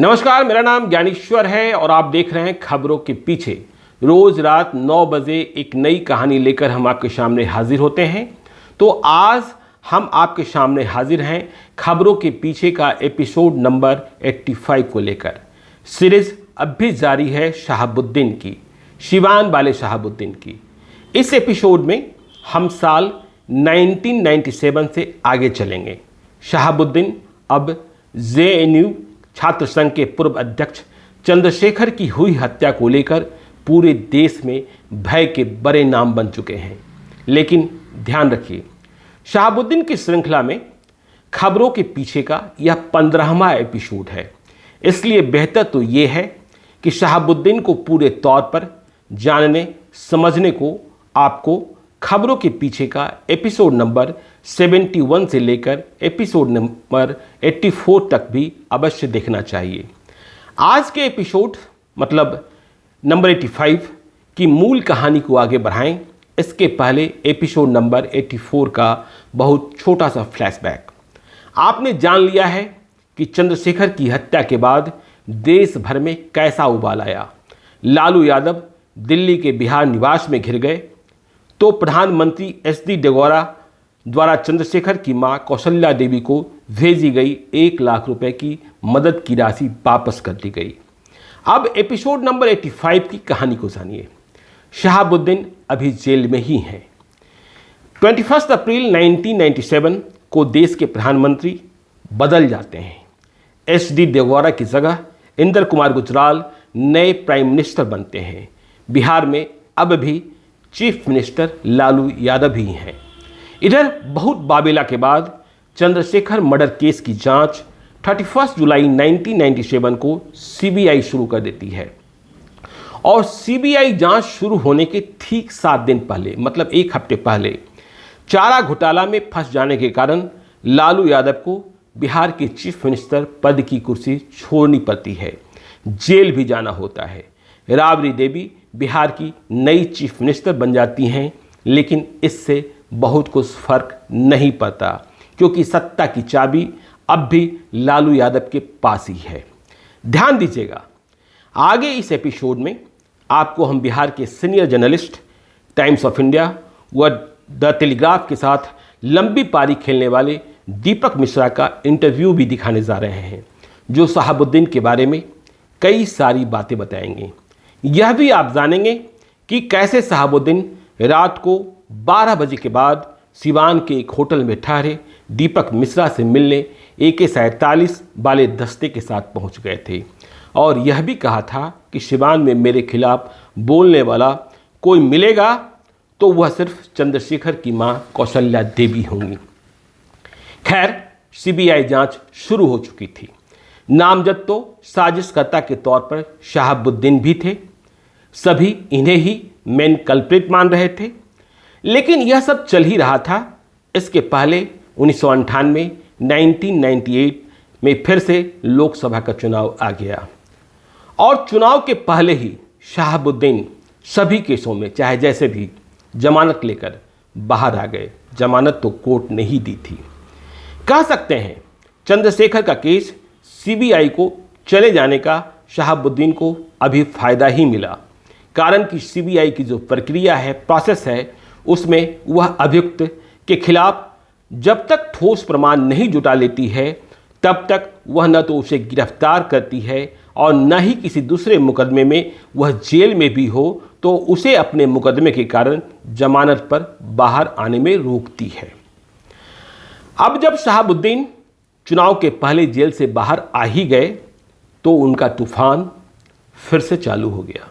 नमस्कार, मेरा नाम ज्ञानेश्वर है और आप देख रहे हैं खबरों के पीछे। रोज रात 9 बजे एक नई कहानी लेकर हम आपके सामने हाजिर होते हैं। तो आज हम आपके सामने हाजिर हैं खबरों के पीछे का एपिसोड नंबर 85 को लेकर। सीरीज अब भी जारी है शहाबुद्दीन की, सिवान वाले शहाबुद्दीन की। इस एपिसोड में हम साल 1997 से आगे चलेंगे। शहाबुद्दीन अब जेएनयू छात्र संघ के पूर्व अध्यक्ष चंद्रशेखर की हुई हत्या को लेकर पूरे देश में भय के बड़े नाम बन चुके हैं। लेकिन ध्यान रखिए, शहाबुद्दीन की श्रृंखला में खबरों के पीछे का यह 15वां एपिसोड है। इसलिए बेहतर तो ये है कि शहाबुद्दीन को पूरे तौर पर जानने समझने को आपको खबरों के पीछे का एपिसोड नंबर 71 से लेकर एपिसोड नंबर 84 तक भी अवश्य देखना चाहिए। आज के एपिसोड मतलब नंबर 85 की मूल कहानी को आगे बढ़ाएं, इसके पहले एपिसोड नंबर 84 का बहुत छोटा सा फ्लैशबैक। आपने जान लिया है कि चंद्रशेखर की हत्या के बाद देश भर में कैसा उबाल आया। लालू यादव दिल्ली के बिहार निवास में घिर गए तो प्रधानमंत्री एचडी देवेगौड़ा द्वारा चंद्रशेखर की मां कौशल्या देवी को भेजी गई 1 लाख रुपए की मदद की राशि वापस कर दी गई। अब एपिसोड नंबर 85 की कहानी को जानिए। शहाबुद्दीन अभी जेल में ही हैं। 21 अप्रैल 1997 को देश के प्रधानमंत्री बदल जाते हैं। एचडी देवेगौड़ा की जगह इंदर कुमार गुजराल नए प्राइम मिनिस्टर बनते हैं। बिहार में अब भी चीफ मिनिस्टर लालू यादव ही हैं। इधर बहुत बाबेला के बाद चंद्रशेखर मर्डर केस की जांच 31 जुलाई 1997 को सीबीआई शुरू कर देती है। और सीबीआई जांच शुरू होने के ठीक 7 दिन पहले मतलब 1 हफ्ते पहले चारा घोटाला में फंस जाने के कारण लालू यादव को बिहार के चीफ मिनिस्टर पद की कुर्सी छोड़नी पड़ती है, जेल भी जाना होता है। राबड़ी देवी बिहार की नई चीफ मिनिस्टर बन जाती हैं, लेकिन इससे बहुत कुछ फर्क नहीं पड़ता क्योंकि सत्ता की चाबी अब भी लालू यादव के पास ही है। ध्यान दीजिएगा, आगे इस एपिसोड में आपको हम बिहार के senior journalist times of India व द टेलीग्राफ के साथ लंबी पारी खेलने वाले दीपक मिश्रा का इंटरव्यू भी दिखाने जा रहे हैं, जो शहाबुद्दीन के बारे में कई सारी बातें बताएंगे। यह भी आप जानेंगे कि कैसे शहाबुद्दीन रात को 12 बजे के बाद सिवान के एक होटल में ठहरे दीपक मिश्रा से मिलने AK-47 वाले दस्ते के साथ पहुंच गए थे और यह भी कहा था कि सिवान में मेरे खिलाफ बोलने वाला कोई मिलेगा तो वह सिर्फ चंद्रशेखर की मां कौशल्या देवी होंगी। खैर, सीबीआई जांच शुरू हो चुकी थी। नामजद तो साजिशकर्ता के तौर पर शहाबुद्दीन भी थे। सभी इन्हें ही मेन कल्प्रिट मान रहे थे। लेकिन यह सब चल ही रहा था, इसके पहले 1998 1998 में फिर से लोकसभा का चुनाव आ गया और चुनाव के पहले ही शहाबुद्दीन सभी केसों में चाहे जैसे भी जमानत लेकर बाहर आ गए। जमानत तो कोर्ट ने ही दी थी। कह सकते हैं चंद्रशेखर का केस सीबीआई को चले जाने का शहाबुद्दीन को अभी फायदा ही मिला, कारण कि सीबीआई की जो प्रक्रिया है, प्रोसेस है, उसमें वह अभियुक्त के खिलाफ जब तक ठोस प्रमाण नहीं जुटा लेती है तब तक वह न तो उसे गिरफ्तार करती है और न ही किसी दूसरे मुकदमे में वह जेल में भी हो तो उसे अपने मुकदमे के कारण जमानत पर बाहर आने में रोकती है। अब जब शहाबुद्दीन चुनाव के पहले जेल से बाहर आ ही गए तो उनका तूफान फिर से चालू हो गया।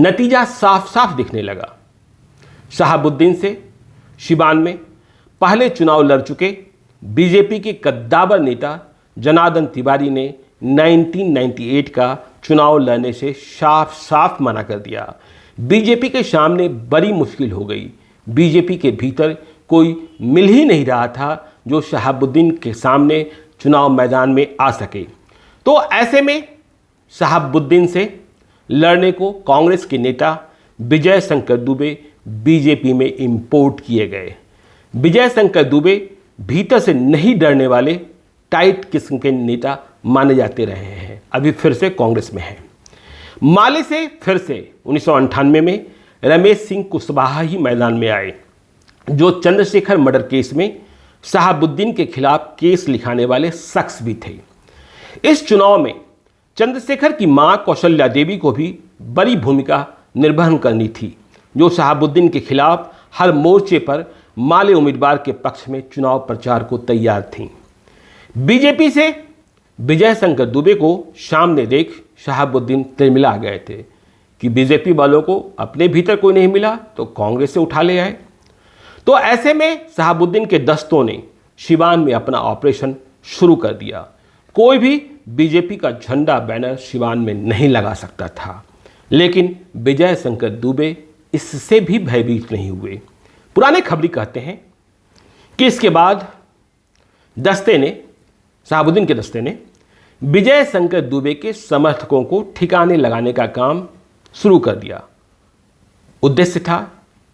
नतीजा साफ साफ दिखने लगा। शहाबुद्दीन से सिवान में पहले चुनाव लड़ चुके बीजेपी के कद्दावर नेता जनार्दन तिवारी ने 1998 का चुनाव लड़ने से साफ साफ मना कर दिया। बीजेपी के सामने बड़ी मुश्किल हो गई। बीजेपी के भीतर कोई मिल ही नहीं रहा था जो शहाबुद्दीन के सामने चुनाव मैदान में आ सके। तो ऐसे में शहाबुद्दीन से लड़ने को कांग्रेस के नेता विजय शंकर दुबे बीजेपी में इंपोर्ट किए गए। विजय शंकर दुबे भीतर से नहीं डरने वाले टाइट किस्म के नेता माने जाते रहे हैं, अभी फिर से कांग्रेस में हैं। माले से फिर से 1998 में रमेश सिंह कुशवाहा ही मैदान में आए, जो चंद्रशेखर मर्डर केस में शहाबुद्दीन के खिलाफ केस लिखाने वाले शख्स भी थे। इस चुनाव में चंद्रशेखर की मां कौशल्या देवी को भी बड़ी भूमिका निर्वहन करनी थी, जो शहाबुद्दीन के खिलाफ हर मोर्चे पर माले उम्मीदवार के पक्ष में चुनाव प्रचार को तैयार थीं। बीजेपी से विजय शंकर दुबे को सामने देख शहाबुद्दीन तिलमिला गए थे कि बीजेपी वालों को अपने भीतर कोई नहीं मिला तो कांग्रेस से उठा ले आए। तो ऐसे में शहाबुद्दीन के दस्तों ने सिवान में अपना ऑपरेशन शुरू कर दिया। कोई भी बीजेपी का झंडा बैनर सिवान में नहीं लगा सकता था, लेकिन विजय शंकर दुबे इससे भी भयभीत नहीं हुए। पुराने खबरी कहते हैं कि इसके बाद शहाबुद्दीन के दस्ते ने विजय शंकर दुबे के समर्थकों को ठिकाने लगाने का काम शुरू कर दिया। उद्देश्य था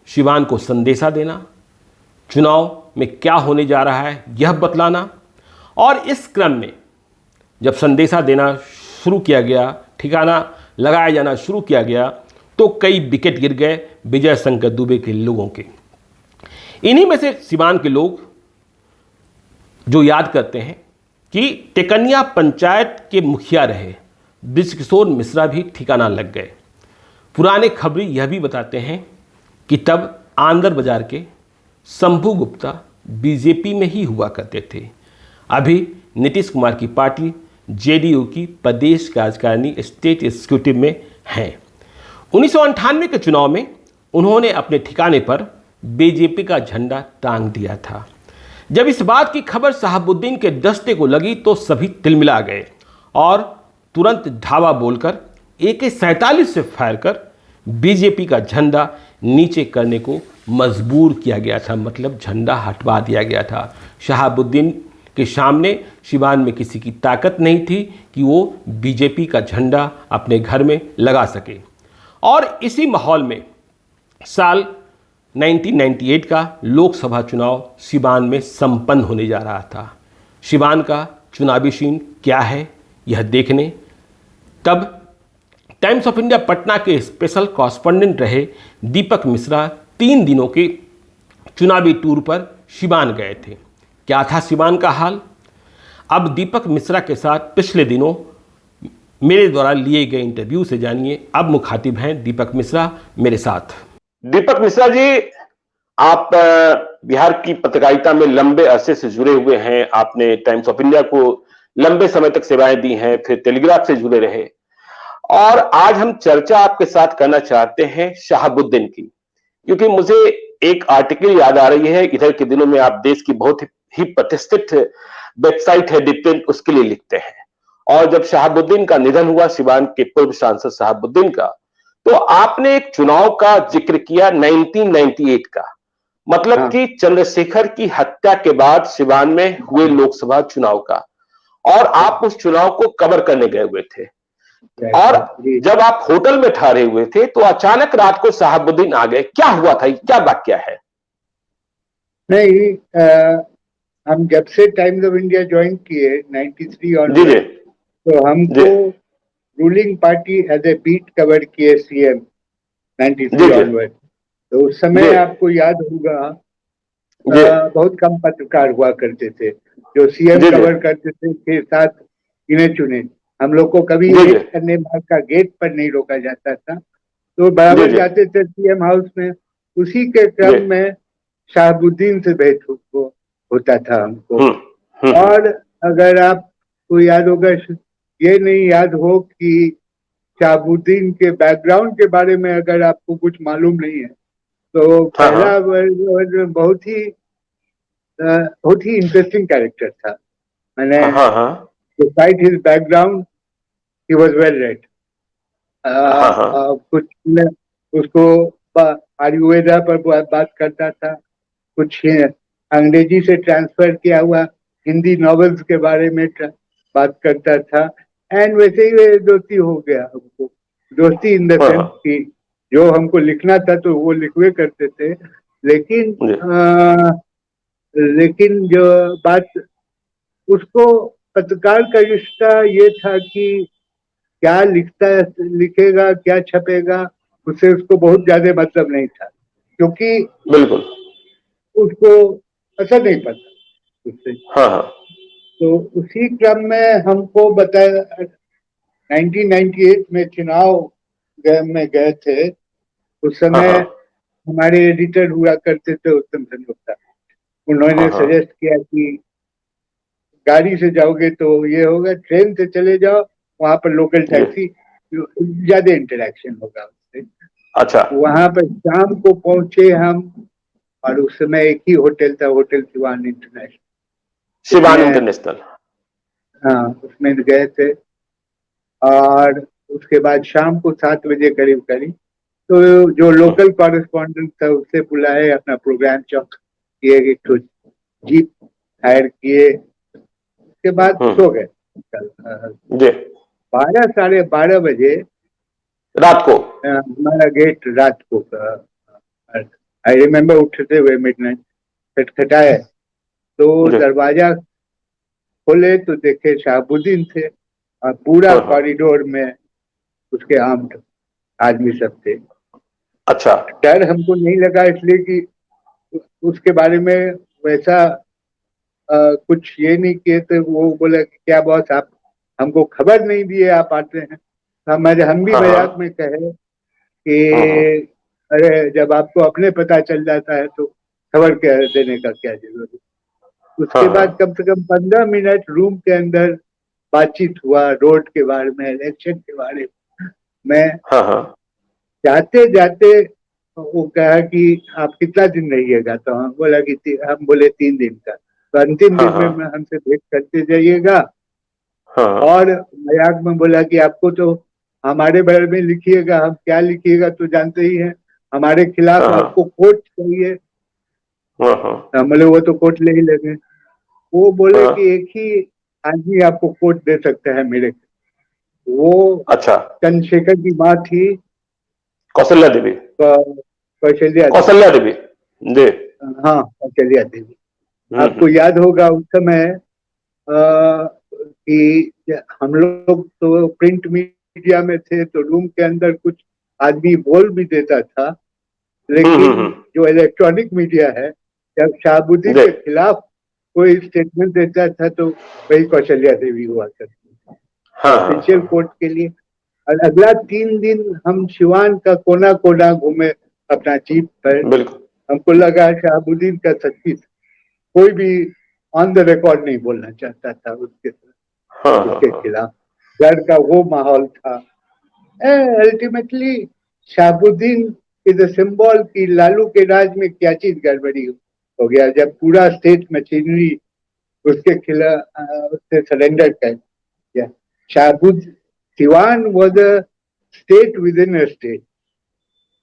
सिवान को संदेशा देना, चुनाव में क्या होने जा रहा है यह बतलाना। और इस क्रम में जब संदेशा देना शुरू किया गया, ठिकाना लगाया जाना शुरू किया गया, तो कई विकेट गिर गए विजय शंकर दुबे के लोगों के। इन्हीं में से सिवान के लोग जो याद करते हैं कि टेकनिया पंचायत के मुखिया रहे ब्रिजकिशोर मिश्रा भी ठिकाना लग गए। पुराने खबरी यह भी बताते हैं कि तब आंदर बाजार के शंभू गुप्ता बीजेपी में ही हुआ करते थे। अभी नीतीश कुमार की पार्टी जेडीयू की प्रदेश कार्यकारिणी स्टेट एग्जीक्यूटिव में हैं। 1998 के चुनाव में उन्होंने अपने ठिकाने पर बीजेपी का झंडा टांग दिया था। जब इस बात की खबर शहाबुद्दीन के दस्ते को लगी तो सभी तिलमिला गए और तुरंत धावा बोलकर AK-47 से फायर कर बीजेपी का झंडा नीचे करने को मजबूर किया गया था, मतलब झंडा हटवा दिया गया था। शहाबुद्दीन के सामने सिवान में किसी की ताकत नहीं थी कि वो बीजेपी का झंडा अपने घर में लगा सके। और इसी माहौल में साल 1998 का लोकसभा चुनाव सिवान में संपन्न होने जा रहा था। सिवान का चुनावी सीन क्या है यह देखने तब टाइम्स ऑफ इंडिया पटना के स्पेशल कॉरेस्पॉन्डेंट रहे दीपक मिश्रा 3 दिनों के चुनावी टूर पर सिवान गए थे। क्या था सिवान का हाल, अब दीपक मिश्रा के साथ पिछले दिनों मेरे द्वारा लिए गए इंटरव्यू से जानिए। अब मुखातिब हैं दीपक मिश्रा मेरे साथ। दीपक मिश्रा जी, आप बिहार की पत्रकारिता में लंबे अरसे से जुड़े हुए हैं। आपने टाइम्स ऑफ इंडिया को लंबे समय तक सेवाएं दी हैं, फिर टेलीग्राफ से जुड़े रहे, और आज हम चर्चा आपके साथ करना चाहते हैं शहाबुद्दीन की, क्योंकि मुझे एक आर्टिकल याद आ रही है। इधर के दिनों में आप देश की बहुत ही प्रतिष्ठित वेबसाइट है डिपेंड, उसके लिए लिखते हैं। और जब शहाबुद्दीन का निधन हुआ, सिवान के पूर्व सांसद शहाबुद्दीन का, तो आपने एक चुनाव का जिक्र किया 1998 का, मतलब कि चंद्रशेखर की हत्या के बाद सिवान में हुए लोकसभा चुनाव का, और आप उस चुनाव को कवर करने गए हुए थे। और जब आप होटल में ठहरे हुए थे तो अचानक रात को शहाबुद्दीन आ गए। क्या हुआ था, क्या वाकया है? नहीं, हम जब से टाइम्स ऑफ इंडिया ज्वाइन किए 93 और तो हमको ruling party as a beat cover किए सीएम 93 ऑनवर्ड। तो उस समय आपको याद होगा बहुत कम पत्रकार हुआ करते थे जो सीएम कवर करते थे, 6-7 गिने चुने। हम लोग को कभी करने का गेट पर नहीं रोका जाता था, तो बराबर जाते थे सीएम हाउस में। उसी के क्रम में शहाबुद्दीन से भेंट होता था हमको। और अगर आपको याद होगा, ये नहीं याद हो कि शहाबुद्दीन के बैकग्राउंड के बारे में अगर आपको कुछ मालूम नहीं है, तो पहला वर्ड बहुत ही इंटरेस्टिंग कैरेक्टर था। मैंने despite his background he was well read. कुछ उसको आयुर्वेदा पर बात करता था, कुछ अंग्रेजी से ट्रांसफर किया हुआ हिंदी नॉवेल्स के बारे में बात करता था। एंड वैसे ही दोस्ती हो गया हमको। दोस्ती इन द सेंस कि जो हमको लिखना था तो वो लिखवे करते थे, लेकिन जो बात उसको पत्रकार का रिश्ता ये था कि क्या लिखेगा, क्या छपेगा, उससे उसको बहुत ज्यादा मतलब नहीं था, क्योंकि बिल्कुल उसको असर नहीं पड़ता उससे। हाँ हाँ तो उसी क्रम में हमको बताया 1998 में चुनाव में गए थे। उस हाँ समय हाँ हमारे एडिटर हुआ करते थे उत्तम सेनगुप्ता। उन्होंने हाँ हाँ सजेस्ट किया कि गाड़ी से जाओगे तो ये होगा, ट्रेन से चले जाओ, वहां पर लोकल जी टैक्सी, ज्यादा इंटरेक्शन होगा उससे। अच्छा वहां पर शाम को पहुंचे हम, और उस समय एक ही होटल था, होटल शिवान इंटरनेशनल। शिवान उसमें, इंटरनेशनल हाँ, उसमें गए थे। और उसके बाद शाम को 7 बजे करीब करीब तो जो लोकल कॉरेस्पॉन्डेंट था उससे बुलाए, अपना प्रोग्राम चौक किए, एक तो जीप हायर किए, उसके बाद सो गए। जी 12, 12:30 बजे रात को हमारा गेट रात को, आई रिमेम्बर, उठते हुए मिडनाइट खटखटाए, तो जी दरवाजा खोले तो देखे शहाबुद्दीन थे, और पूरा हाँ हाँ कॉरिडोर में उसके आर्म्ड आदमी सब थे। अच्छा डर हमको नहीं लगा, इसलिए कि उसके बारे में वैसा कुछ ये नहीं किए थे। वो बोला कि क्या बॉस, आप हमको खबर नहीं दिए आप आते हैं। हम भी हाँ मजाक हाँ में कहे कि अरे, जब आपको अपने पता चल जाता है तो खबर क्या देने का क्या जरूरत है। हाँ उसके हाँ बाद कम से कम 15 मिनट रूम के अंदर बातचीत हुआ, रोड के बारे में, इलेक्शन के बारे में। हाँ हाँ जाते जाते वो कहा कि आप कितना दिन रहिएगा, तो हम बोला कि हम बोले 3 दिन का, तो अंतिम हाँ दिन हाँ में हमसे भेंट करते जाइएगा। हाँ और मजाक में बोला कि आपको तो हमारे बारे में लिखिएगा, हम क्या लिखिएगा तो जानते ही हैं, हमारे खिलाफ हाँ आपको कोर्ट चाहिए। हाँ हाँ हम बोले वो तो कोर्ट ले ही लेंगे। वो बोले हाँ कि एक ही आदमी आपको कोर्ट दे सकता है मेरे, वो अच्छा चंद्रशेखर की माँ थी, कौशल्या देवी कौशल्या देवी। कौशल्या देवी जी हाँ, कौशल्या देवी। आपको हम्म। याद होगा उस समय कि हम लोग तो प्रिंट मीडिया में थे, तो रूम के अंदर कुछ आदमी बोल भी देता था, लेकिन हम्म। जो इलेक्ट्रॉनिक मीडिया है, जब शहाबुद्दीन जी के खिलाफ कोई स्टेटमेंट देता था तो वही कौशल्या देवी हुआ करती थी हाँ ऑफिशियल हाँ कोर्ट के लिए। और अगला 3 दिन हम सिवान का कोना कोना घूमे अपना जीप पर। बिल्कुल हमको लगा शहाबुद्दीन का सच्ची, कोई भी ऑन द रिकॉर्ड नहीं बोलना चाहता था हाँ हाँ उसके हाँ खिलाफ। डर का वो माहौल था। Ultimately Shahabuddin is a symbol कि लालू के राज में क्या चीज गड़बड़ी हो गया, जब पूरा स्टेट मशीनरी उसके खिलाफ उससे सरेंडर कर दिया। Shahabuddin, Siwan was a state with in a state.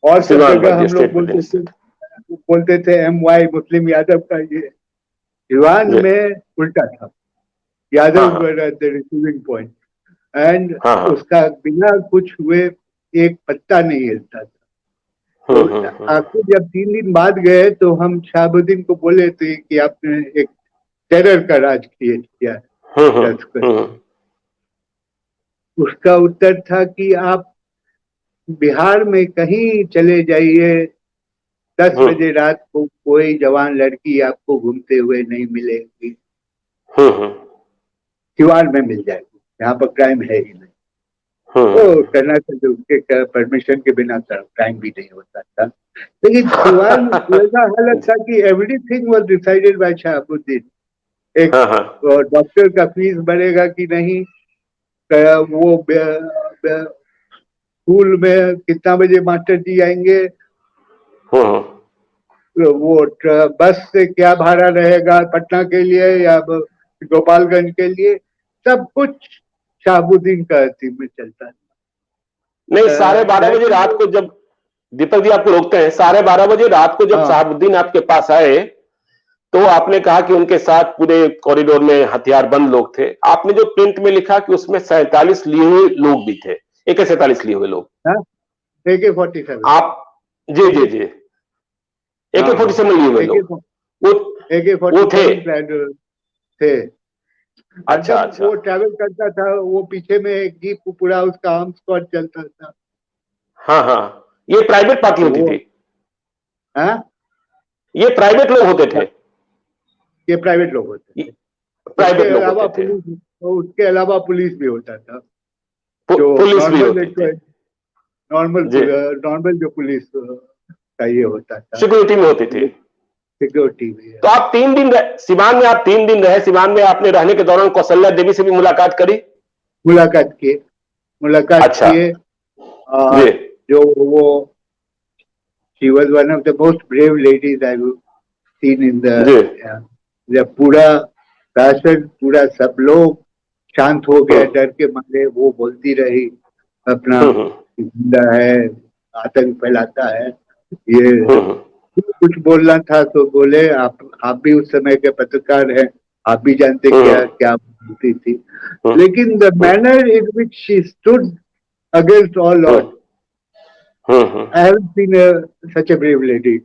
और सब सिवान जगह वाज हम लोग स्टेट विद इन स्टेट बोलते थे MY मुस्लिम यादव का, ये सिवान जी में उल्टा था, हाँ यादव हाँ were at the receiving point. And हाँ हाँ उसका बिना कुछ हुए एक पत्ता नहीं हिलता था। तो आखिर जब 3 दिन बाद गए तो हम शहाबुद्दीन को बोले थे कि आपने एक टेरर का राज क्रिएट किया है दस कर। हम्म। उसका उत्तर था कि आप बिहार में कहीं चले जाइए, 10 बजे रात को कोई जवान लड़की आपको घूमते हुए नहीं मिलेगी, हम्म। सिवान में मिल जाएगी, यहाँ पर क्राइम है ही नहीं। तो करना चाहिए, उसके परमिशन के बिना क्राइम भी नहीं होता था। लेकिन सिवान ऐसा हालत था कि everything was decided by Shahabuddin. एक हाँ हाँ डॉक्टर का फीस बढ़ेगा कि नहीं, वो स्कूल में कितना बजे मास्टर जी आएंगे, हम्म। वो बस से क्या भाड़ा रहेगा पटना के लिए या गोपालगंज के लिए, सब कुछ शहाबुद्दीन का थीम में चलता है। नहीं 12:30 बजे रात को जब दीपक जी आपको रोकते हैं, 12:30 बजे रात को जब हाँ, शहाबुद्दीन आपके पास आए तो आपने कहा कि उनके साथ पूरे कॉरिडोर में हथियारबंद लोग थे। आपने जो प्रिंट में लिखा कि उसमें 47 लिए हुए लोग भी थे, AK-47 लिए हुए लोग। हाँ, AK-47। आप जी जी जी हाँ हाँ, AK-47 लिए हुए लोग वो थे। AK-47 थे। अच्छा जब अच्छा। वो ट्रैवल करता था, वो पीछे में एक जीप पूरा उसका आर्म स्क्वाड चलता था। हाँ हाँ, ये प्राइवेट पार्टी होती वो थी, हाँ, ये प्राइवेट लोग होते थे, ये प्राइवेट लोग होते थे। प्राइवेट लोग होते थे, उसके अलावा पुलिस भी होता था, जो पुलिस भी नॉर्मल होती थी नॉर्मल जी, नॉर्मल जो पुलिस का ये होता था, सिक्योरिटी में होती थी। सिक्योरिटी भी है। तो आप 3 दिन सिवान में, आप 3 दिन रहे सिवान में, आपने रहने के दौरान कौशल्या देवी से भी मुलाकात करी? मुलाकात अच्छा किए। जी और जो वो she was one of the most brave ladies I've seen in the जी जब पूरा शासन, पूरा सब लोग शांत हो गया हम्म डर के मारे, वो बोलती रही अपना हम्म जिंदा है, आतंक फैलाता है ये। हम्म कुछ बोलना था तो बोले, आप भी उस समय के पत्रकार हैं, आप भी जानते क्या हम्म क्या बोलती थी। हम्म लेकिन the manner in which she stood against all odd, hmm I haven't seen such a brave lady.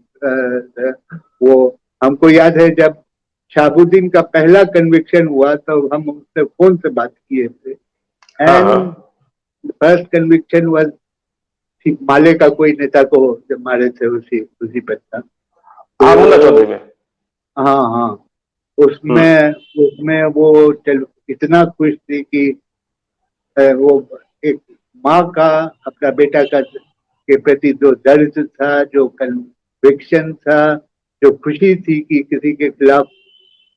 वो हमको याद है जब शहाबुद्दीन का पहला कन्विक्शन हुआ तो हम उससे फोन से बात किए थे, हाँ हाँ एंड फर्स्ट कन्विक्शन वाज माले का कोई नेता को जब मारे थे उसी पर था। हाँ, मुन्ना चौधरी तो में। हाँ हाँ, हम्म उसमें उसमें वो इतना खुश थी कि वो एक माँ का अपना बेटा का के प्रति जो दर्द था, जो कन्विक्शन था, जो खुशी थी कि किसी के खिलाफ,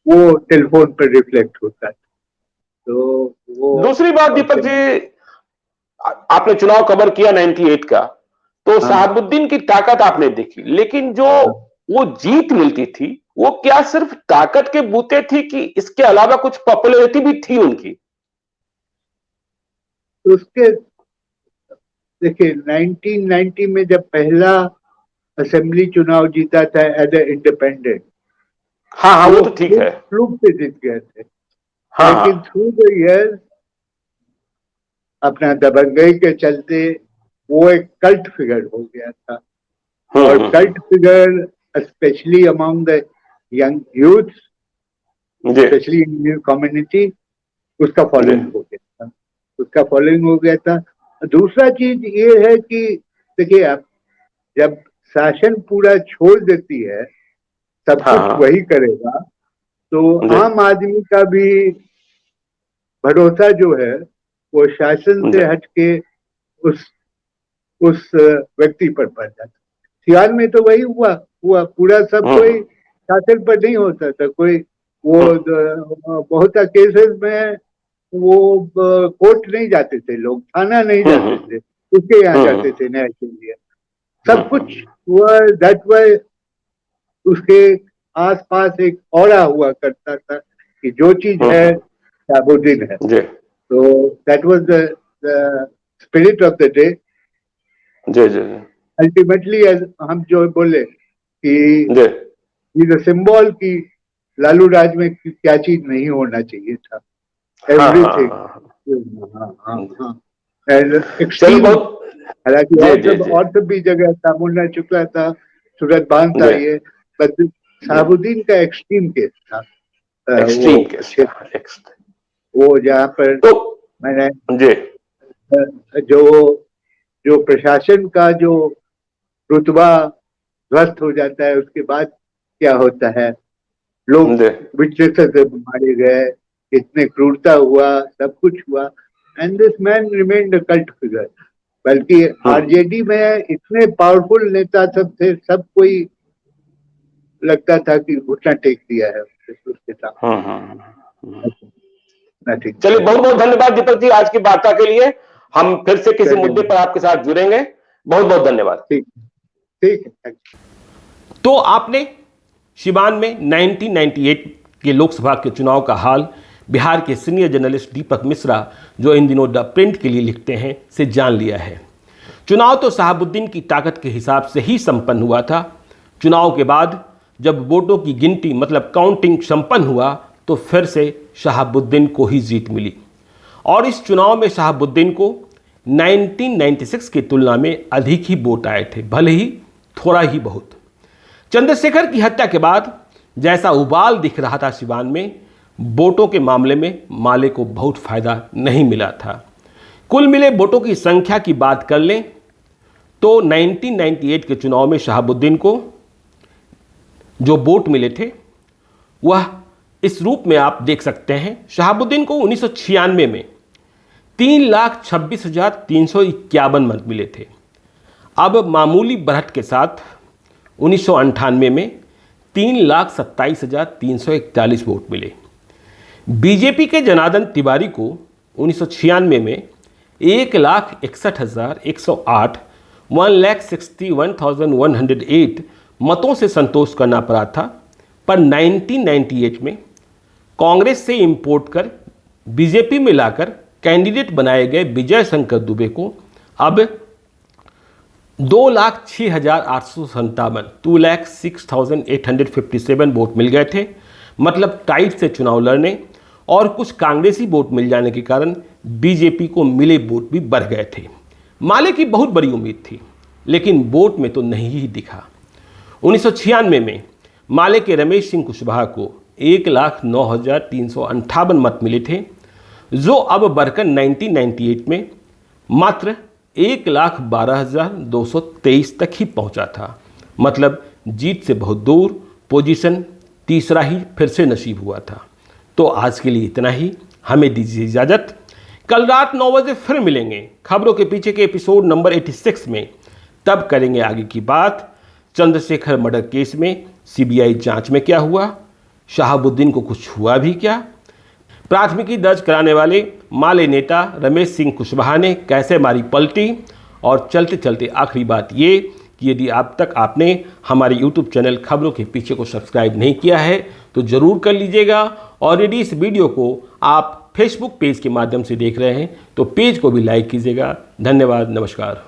वो टेलीफोन पर रिफ्लेक्ट होता था। तो वो दूसरी बात दीपक जी, आपने चुनाव कवर किया 98 का, तो हाँ शहाबुद्दीन की ताकत आपने देखी, लेकिन जो वो जीत मिलती थी, वो क्या सिर्फ ताकत के बूते थी कि इसके अलावा कुछ पॉपुलैरिटी भी थी उनकी? उसके देखिए 1990 में जब पहला असेंबली चुनाव जीता था एज ए इंडिपेंडेंट, हाँ हाँ, वो वो तो ठीक है। फ्लूक से जीत गए थे। हाँ लेकिन हाँ थ्रू द इयर्स अपना दबंगई के चलते वो एक कल्ट फिगर हो गया था, और cult hmm. Figure specially among the young youth, जी स्पेशली इन न्यू कम्युनिटी, उसका जी फॉलोइंग हो गया था, उसका फॉलोइंग हो गया था। दूसरा चीज ये है कि देखिए, आप जब शासन पूरा छोड़ देती है, सब हाँ कुछ हाँ वही करेगा, तो जी आम आदमी का भी भरोसा जो है वो शासन जी से हटके उस उस व्यक्ति पर पड़ जाता। सियाल में तो वही हुआ पूरा, सब कोई हम्म शासन पर नहीं होता था कोई। वो हम्म बहुत सा केसेस में वो कोर्ट नहीं जाते थे लोग, थाना नहीं जाते हम्म थे, उसके यहाँ हम्म जाते थे न्याय के लिए। सब हम्म कुछ हुआ, दैट वाई उसके आसपास एक औरा हुआ करता था कि जो चीज है हम्म शहाबुद्दीन है। जी तो that was the spirit of the day. जी जी जी अल्टीमेटली हम जो बोले कि जी ये सिंबल की लालू राज में क्या चीज नहीं होना चाहिए था, हाँ एवरीथिंग। हाँ हाँ हाँ हाँ, एंड चलो एक्सट्रीम। बहुत हालांकि जी जी जी और सब भी जगह था, मुन्ना शुक्ला था, सूरत बांध था, जी ये बस जी शहाबुद्दीन का एक्सट्रीम केस था। वो एक्सट्रीम केस था क्षेत्र, वो जहाँ पर तो मैंने जी जो जो प्रशासन का जो रुतबा ध्वस्त हो जाता है, उसके बाद क्या होता है, लोग जी विटनेसेस मारे गए, इतने क्रूरता हुआ, सब कुछ हुआ, and this man remained a cult figure. बल्कि आरजेडी में इतने पावरफुल नेता सब थे, सब कोई लगता था कि घुटना टेक दिया है उसके सामने। नथिंग। चलिए, बहुत बहुत धन्यवाद दीपक जी आज की वार्ता के लिए। हम फिर से किसी चलिए, मुद्दे पर आपके साथ जुड़ेंगे। बहुत बहुत धन्यवाद। ठीक ठीक है। तो आपने सिवान में 1998 के लोकसभा के चुनाव का हाल बिहार के सीनियर जर्नलिस्ट दीपक मिश्रा, जो इन दिनों द प्रिंट के लिए लिखते हैं, से जान लिया है। चुनाव तो शहाबुद्दीन की ताकत के हिसाब से ही संपन्न हुआ था। चुनाव के बाद जब वोटों की गिनती मतलब काउंटिंग संपन्न हुआ तो फिर से शहाबुद्दीन को ही जीत मिली, और इस चुनाव में शहाबुद्दीन को 1996 की तुलना में अधिक ही वोट आए थे, भले ही थोड़ा ही बहुत। चंद्रशेखर की हत्या के बाद जैसा उबाल दिख रहा था सिवान में, वोटों के मामले में माले को बहुत फायदा नहीं मिला था। कुल मिले वोटों की संख्या की बात कर लें तो 1998 के चुनाव में शहाबुद्दीन को जो वोट मिले थे वह इस रूप में आप देख सकते हैं। शहाबुद्दीन को 1996 में 3,26,351 मत मिले थे। अब मामूली बढ़त के साथ 1998 में 3,27,341 वोट मिले। बीजेपी के जनार्दन तिवारी को 1996 में 1,61,108 1,61,108 मतों से संतोष करना पड़ा था, पर 1998 में कांग्रेस से इंपोर्ट कर बीजेपी में लाकर कैंडिडेट बनाए गए विजय शंकर दुबे को अब 2,06,857 2,06,857 वोट मिल गए थे। मतलब टाइट से चुनाव लड़ने और कुछ कांग्रेसी वोट मिल जाने के कारण बीजेपी को मिले वोट भी बढ़ गए थे। माले की बहुत बड़ी उम्मीद थी, लेकिन वोट में तो नहीं ही दिखा। 1996 में माले के रमेश सिंह कुशवाहा को 1,09,358 मत मिले थे, जो अब बढ़कर 1998 में मात्र 1,12,223 तक ही पहुंचा था। मतलब जीत से बहुत दूर, पोजीशन तीसरा ही फिर से नसीब हुआ था। तो आज के लिए इतना ही, हमें दीजिए इजाज़त। कल रात 9 बजे फिर मिलेंगे खबरों के पीछे के एपिसोड नंबर 86 में। तब करेंगे आगे की बात। चंद्रशेखर मर्डर केस में सीबीआई जांच में क्या हुआ, शहाबुद्दीन को कुछ हुआ भी क्या, प्राथमिकी दर्ज कराने वाले माले नेता रमेश सिंह कुशवाहा ने कैसे मारी पलटी, और चलते चलते आखिरी बात ये कि यदि अब तक आपने हमारे YouTube चैनल खबरों के पीछे को सब्सक्राइब नहीं किया है तो ज़रूर कर लीजिएगा। और यदि इस वीडियो को आप फेसबुक पेज के माध्यम से देख रहे हैं तो पेज को भी लाइक कीजिएगा। धन्यवाद, नमस्कार।